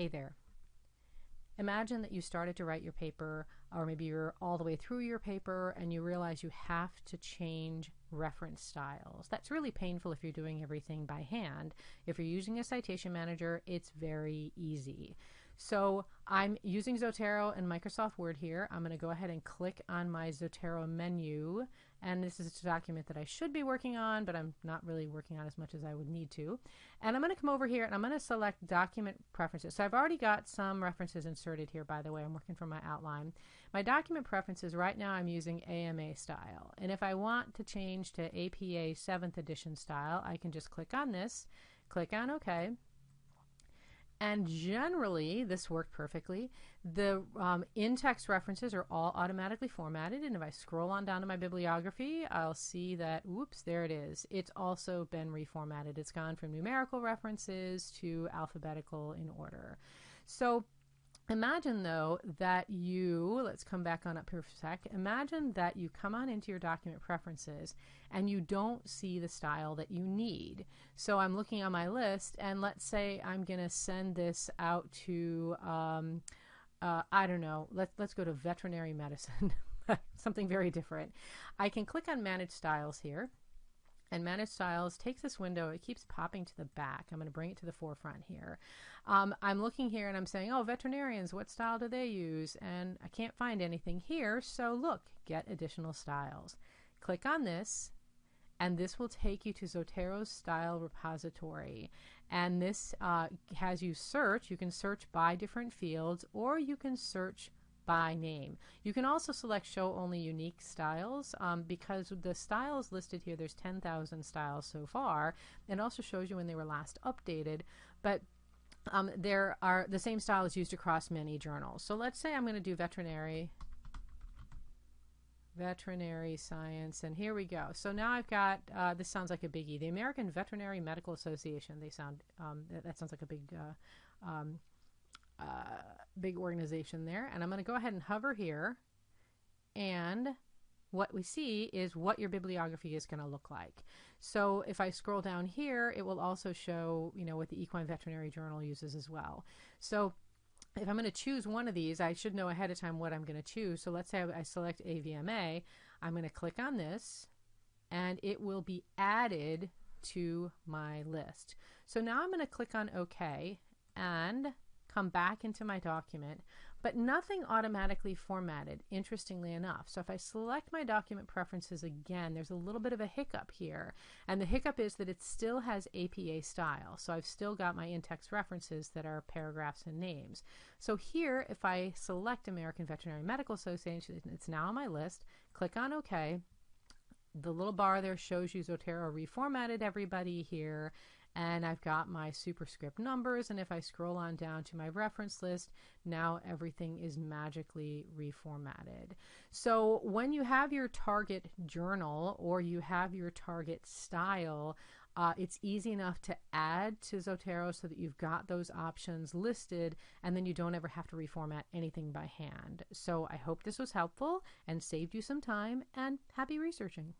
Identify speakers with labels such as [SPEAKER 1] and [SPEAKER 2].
[SPEAKER 1] Hey there. Imagine that you started to write your paper, or maybe you're all the way through your paper and you realize you have to change reference styles. That's really painful if you're doing everything by hand. If you're using a citation manager, it's very easy. So I'm using Zotero and Microsoft Word here. I'm going to go ahead and click on my Zotero menu, and this is a document that I should be working on, but I'm not really working on as much as I would need to. And I'm going to come over here and I'm going to select document preferences. So I've already got some references inserted here, by the way. I'm working from my outline. My document preferences right now I'm using AMA style, and if I want to change to APA 7th edition style, I can just click on this, click on OK. And generally, this worked perfectly. The in-text references are all automatically formatted, and if I scroll on down to my bibliography, I'll see that, whoops, there it is. It's also been reformatted. It's gone from numerical references to alphabetical in order. So imagine, though, that let's come back on up here for a sec. Imagine that you come on into your document preferences and you don't see the style that you need. So I'm looking on my list, and let's say I'm going to send this out to, I don't know, let's go to veterinary medicine, something very different. I can click on Manage Styles here. And Manage Styles takes this window, it keeps popping to the back. I'm going to bring it to the forefront here. I'm looking here and I'm saying, oh, veterinarians, what style do they use? And I can't find anything here, so look, get additional styles. Click on this, and this will take you to Zotero's style repository. And this has you search. You can search by different fields, or you can search by name. You can also select show only unique styles because the styles listed here, there's 10,000 styles so far, and also shows you when they were last updated, but there are the same style is used across many journals. So let's say I'm going to do veterinary science, and here we go. So now I've got this sounds like a biggie, the American Veterinary Medical Association. They sound that sounds like a big organization there, and I'm going to go ahead and hover here, and what we see is what your bibliography is going to look like. So if I scroll down here, it will also show, you know, what the Equine Veterinary Journal uses as well. So if I'm going to choose one of these, I should know ahead of time what I'm going to choose. So let's say I select AVMA. I'm going to click on this, and it will be added to my list. So now I'm going to click on OK and come back into my document, but nothing automatically formatted, interestingly enough. So if I select my document preferences again, there's a little bit of a hiccup here, and the hiccup is that it still has APA style. So I've still got my in-text references that are paragraphs and names. So here, if I select American Veterinary Medical Association, it's now on my list, click on OK. The little bar there shows you Zotero reformatted everybody here, and I've got my superscript numbers, and if I scroll on down to my reference list, now everything is magically reformatted. So when you have your target journal or you have your target style, it's easy enough to add to Zotero so that you've got those options listed, and then you don't ever have to reformat anything by hand. So I hope this was helpful and saved you some time, and happy researching.